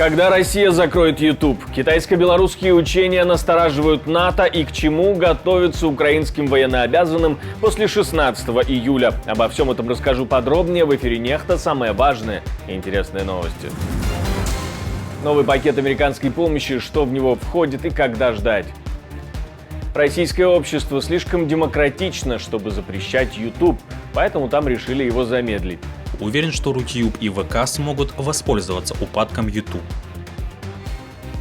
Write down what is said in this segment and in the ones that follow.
Когда Россия закроет YouTube? Китайско-белорусские учения настораживают НАТО и к чему готовятся украинским военнообязанным после 16 июля. Обо всем этом расскажу подробнее в эфире Нехта. Самые важные и интересные новости. Новый пакет американской помощи, что в него входит и когда ждать. Российское общество слишком демократично, чтобы запрещать YouTube, поэтому там решили его замедлить. Уверен, что Рутюб и ВК смогут воспользоваться упадком YouTube.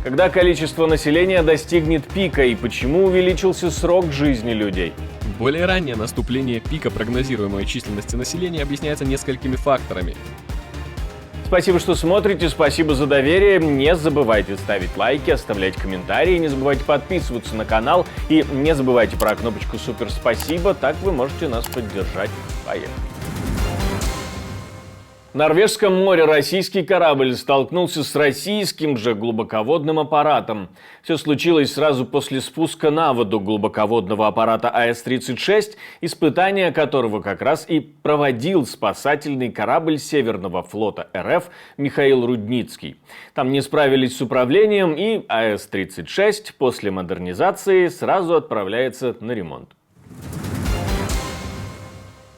Когда количество населения достигнет пика и почему увеличился срок жизни людей? Более раннее наступление пика прогнозируемой численности населения объясняется несколькими факторами. Спасибо, что смотрите, спасибо за доверие. Не забывайте ставить лайки, оставлять комментарии, не забывайте подписываться на канал и не забывайте про кнопочку «Супер спасибо», так вы можете нас поддержать. Поехали! В Норвежском море российский корабль столкнулся с российским же глубоководным аппаратом. Все случилось сразу после спуска на воду глубоководного аппарата АС-36, испытание которого как раз и проводил спасательный корабль Северного флота РФ Михаил Рудницкий. Там не справились с управлением, и АС-36 после модернизации сразу отправляется на ремонт.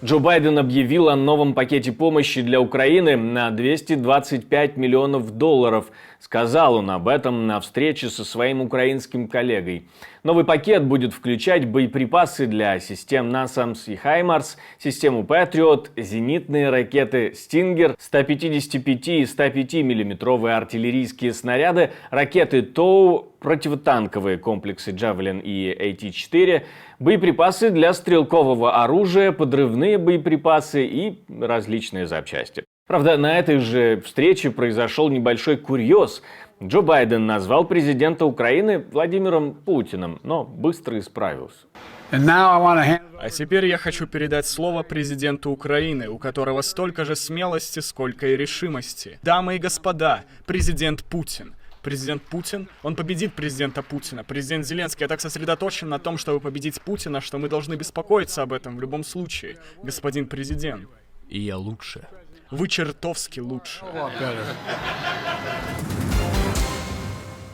Джо Байден объявил о новом пакете помощи для Украины на 225 миллионов долларов. Сказал он об этом на встрече со своим украинским коллегой. Новый пакет будет включать боеприпасы для систем NASAMS и HIMARS, систему Patriot, зенитные ракеты Stinger, 155 и 105 миллиметровые артиллерийские снаряды, ракеты ТОУ, противотанковые комплексы Javelin и AT-4, боеприпасы для стрелкового оружия, подрывные боеприпасы и различные запчасти. Правда, на этой же встрече произошел небольшой курьез. Джо Байден назвал президента Украины Владимиром Путиным, но быстро исправился. А теперь я хочу передать слово президенту Украины, у которого столько же смелости, сколько и решимости. Дамы и господа, президент Путин. Президент Путин, он победит президента Путина. Президент Зеленский так сосредоточен на том, чтобы победить Путина, что мы должны беспокоиться об этом в любом случае. Господин президент. И я лучше. Вы чертовски лучше.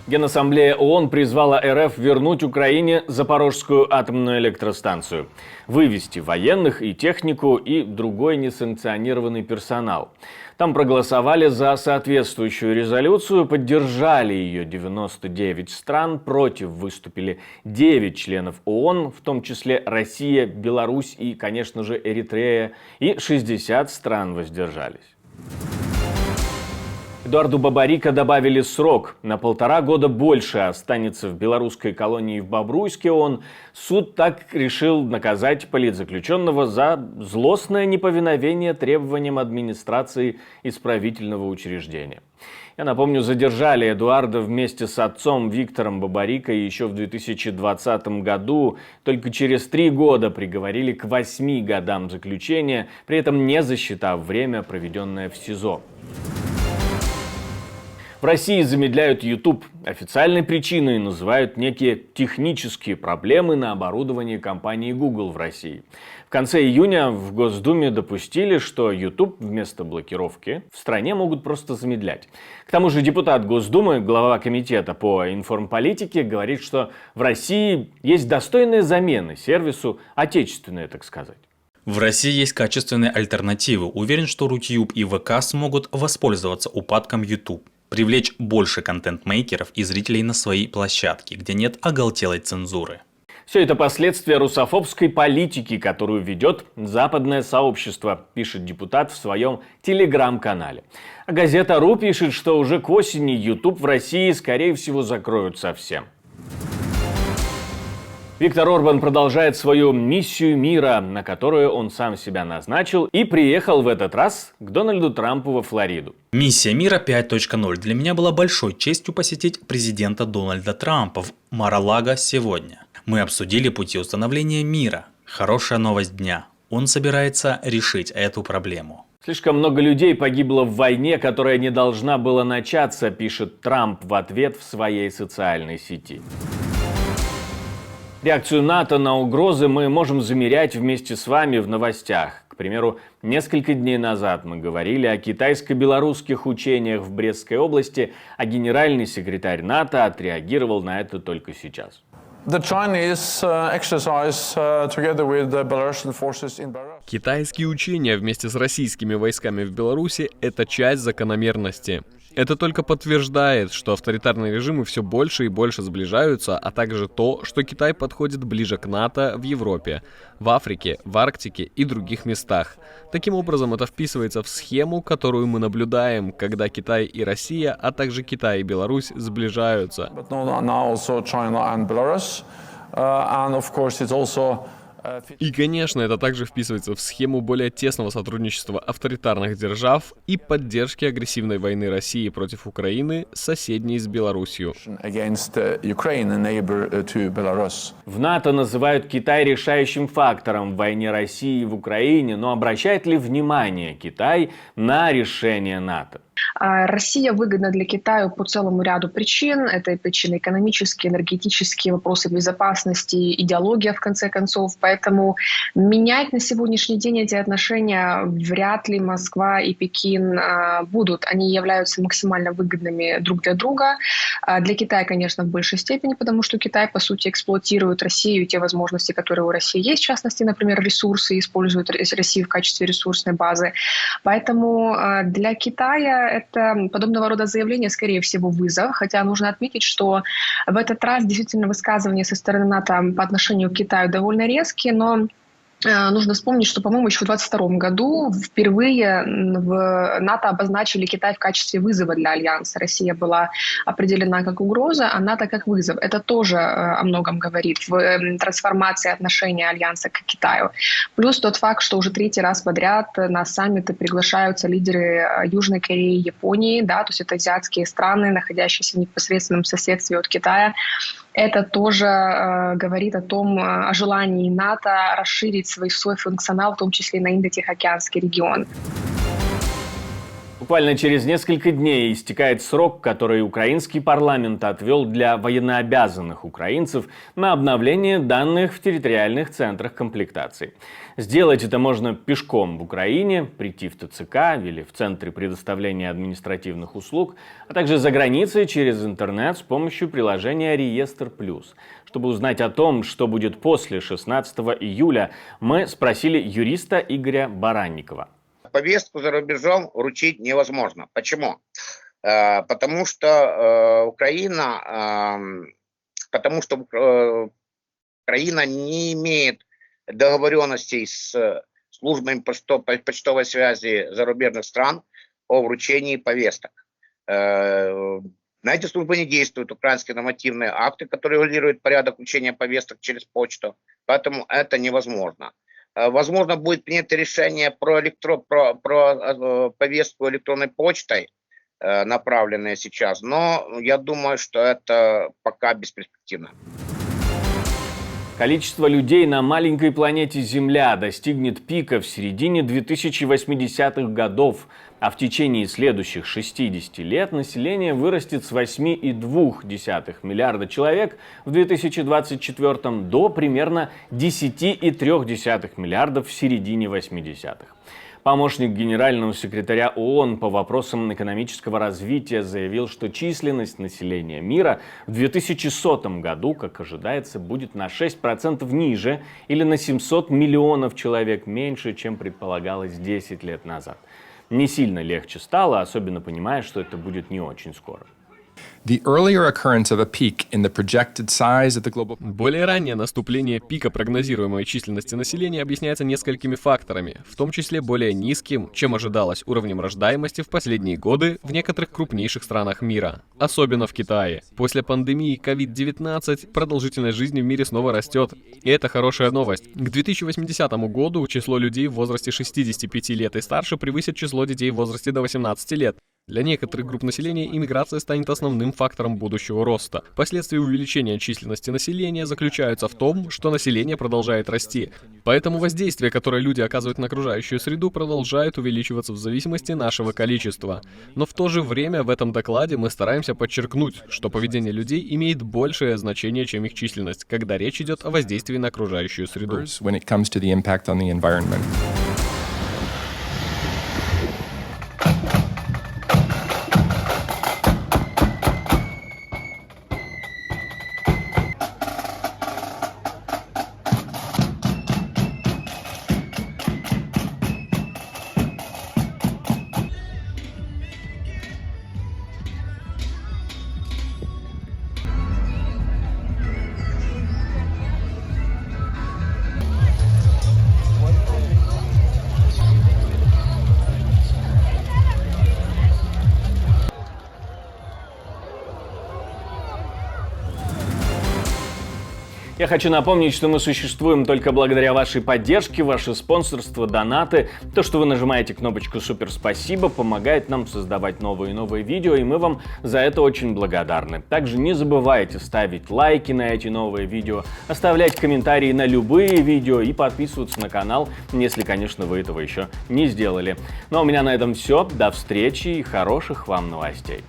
Генассамблея ООН призвала РФ вернуть Украине Запорожскую атомную электростанцию, вывести военных и технику и другой несанкционированный персонал. Там проголосовали за соответствующую резолюцию, поддержали ее 99 стран, против выступили 9 членов ООН, в том числе Россия, Беларусь и, конечно же, Эритрея, и 60 стран воздержались. Эдуарду Бабарико добавили срок. На 1,5 года больше останется в белорусской колонии в Бобруйске он. Суд так решил наказать политзаключенного за злостное неповиновение требованиям администрации исправительного учреждения. Я напомню, задержали Эдуарда вместе с отцом Виктором Бабарико еще в 2020 году. Только через 3 года приговорили к 8 годам заключения, при этом не засчитав время, проведенное в СИЗО. В России замедляют YouTube. Официальной причиной называют некие технические проблемы на оборудовании компании Google в России. В конце июня в Госдуме допустили, что YouTube вместо блокировки в стране могут просто замедлять. К тому же депутат Госдумы, глава комитета по информполитике, говорит, что в России есть достойные замены сервису, отечественные, так сказать. В России есть качественные альтернативы. Уверен, что Рутюб и ВК смогут воспользоваться упадком YouTube. Привлечь больше контент-мейкеров и зрителей на свои площадки, где нет оголтелой цензуры. Все это последствия русофобской политики, которую ведет западное сообщество, пишет депутат в своем телеграм-канале. А газета РУ пишет, что уже к осени YouTube в России, скорее всего, закроют совсем. Виктор Орбан продолжает свою миссию мира, на которую он сам себя назначил, и приехал в этот раз к Дональду Трампу во Флориду. Миссия мира 5.0 для меня была большой честью посетить президента Дональда Трампа в Мар-а-Лаго сегодня. Мы обсудили пути установления мира. Хорошая новость дня. Он собирается решить эту проблему. Слишком много людей погибло в войне, которая не должна была начаться, пишет Трамп в ответ в своей социальной сети. Реакцию НАТО на угрозы мы можем замерять вместе с вами в новостях. К примеру, несколько дней назад мы говорили о китайско-белорусских учениях в Брестской области, а генеральный секретарь НАТО отреагировал на это только сейчас. Китайские учения вместе с российскими войсками в Беларуси – это часть закономерности. Это только подтверждает, что авторитарные режимы все больше и больше сближаются, а также то, что Китай подходит ближе к НАТО в Европе, в Африке, в Арктике и других местах. Таким образом, это вписывается в схему, которую мы наблюдаем, когда Китай и Россия, а также Китай и Беларусь сближаются. И, конечно, это также вписывается в схему более тесного сотрудничества авторитарных держав и поддержки агрессивной войны России против Украины, соседней с Беларусью. В НАТО называют Китай решающим фактором в войне России в Украине, но обращает ли внимание Китай на решение НАТО? Россия выгодна для Китая по целому ряду причин. Это причины экономические, энергетические, вопросы безопасности, идеология, в конце концов. Поэтому менять на сегодняшний день эти отношения вряд ли Москва и Пекин будут. Они являются максимально выгодными друг для друга. Для Китая, конечно, в большей степени, потому что Китай, по сути, эксплуатирует Россию и те возможности, которые у России есть, в частности, например, ресурсы, использует Россию в качестве ресурсной базы. Поэтому для Китая это подобного рода заявление, скорее всего, вызов. Хотя нужно отметить, что в этот раз действительно высказывания со стороны НАТО по отношению к Китаю довольно резкие, но нужно вспомнить, что, по-моему, еще в 2022 году впервые в НАТО обозначили Китай в качестве вызова для Альянса. Россия была определена как угроза, а НАТО как вызов. Это тоже о многом говорит в трансформации отношения Альянса к Китаю. Плюс тот факт, что уже третий раз подряд на саммиты приглашаются лидеры Южной Кореи, Японии, да, то есть это азиатские страны, находящиеся в непосредственном соседстве от Китая. Это тоже говорит о желании НАТО расширить свой функционал, в том числе и на Индо-Тихоокеанский регион. Буквально через несколько дней истекает срок, который украинский парламент отвел для военнообязанных украинцев на обновление данных в территориальных центрах комплектации. Сделать это можно пешком в Украине, прийти в ТЦК или в Центре предоставления административных услуг, а также за границей через интернет с помощью приложения «Реестр Плюс». Чтобы узнать о том, что будет после 16 июля, мы спросили юриста Игоря Баранникова. Повестку за рубежом вручить невозможно. Почему? Потому что Украина не имеет договоренностей с службами почтовой связи зарубежных стран о вручении повесток. На эти службы не действуют украинские нормативные акты, которые регулируют порядок вручения повесток через почту, поэтому это невозможно. Возможно, будет принято решение про повестку электронной почтой, направленные сейчас, но я думаю, что это пока бесперспективно. Количество людей на маленькой планете Земля достигнет пика в середине 2080-х годов, а в течение следующих 60 лет население вырастет с 8,2 миллиарда человек в 2024 до примерно 10,3 миллиардов в середине 80-х. Помощник генерального секретаря ООН по вопросам экономического развития заявил, что численность населения мира в 2100 году, как ожидается, будет на 6% ниже или на 700 миллионов человек меньше, чем предполагалось 10 лет назад. Не сильно легче стало, особенно понимая, что это будет не очень скоро. Более раннее наступление пика прогнозируемой численности населения объясняется несколькими факторами, в том числе более низким, чем ожидалось, уровнем рождаемости в последние годы в некоторых крупнейших странах мира, особенно в Китае. После пандемии COVID-19 продолжительность жизни в мире снова растет, и это хорошая новость. К 2080 году число людей в возрасте 65 лет и старше превысит число детей в возрасте до 18 лет. Для некоторых групп населения иммиграция станет основным фактором будущего роста. Последствия увеличения численности населения заключаются в том, что население продолжает расти. Поэтому воздействие, которое люди оказывают на окружающую среду, продолжает увеличиваться в зависимости от нашего количества. Но в то же время в этом докладе мы стараемся подчеркнуть, что поведение людей имеет большее значение, чем их численность, когда речь идет о воздействии на окружающую среду. Я хочу напомнить, что мы существуем только благодаря вашей поддержке, ваше спонсорство, донаты. То, что вы нажимаете кнопочку «Супер спасибо», помогает нам создавать новые и новые видео, и мы вам за это очень благодарны. Также не забывайте ставить лайки на эти новые видео, оставлять комментарии на любые видео и подписываться на канал, если, конечно, вы этого еще не сделали. Ну а у меня на этом все. До встречи и хороших вам новостей.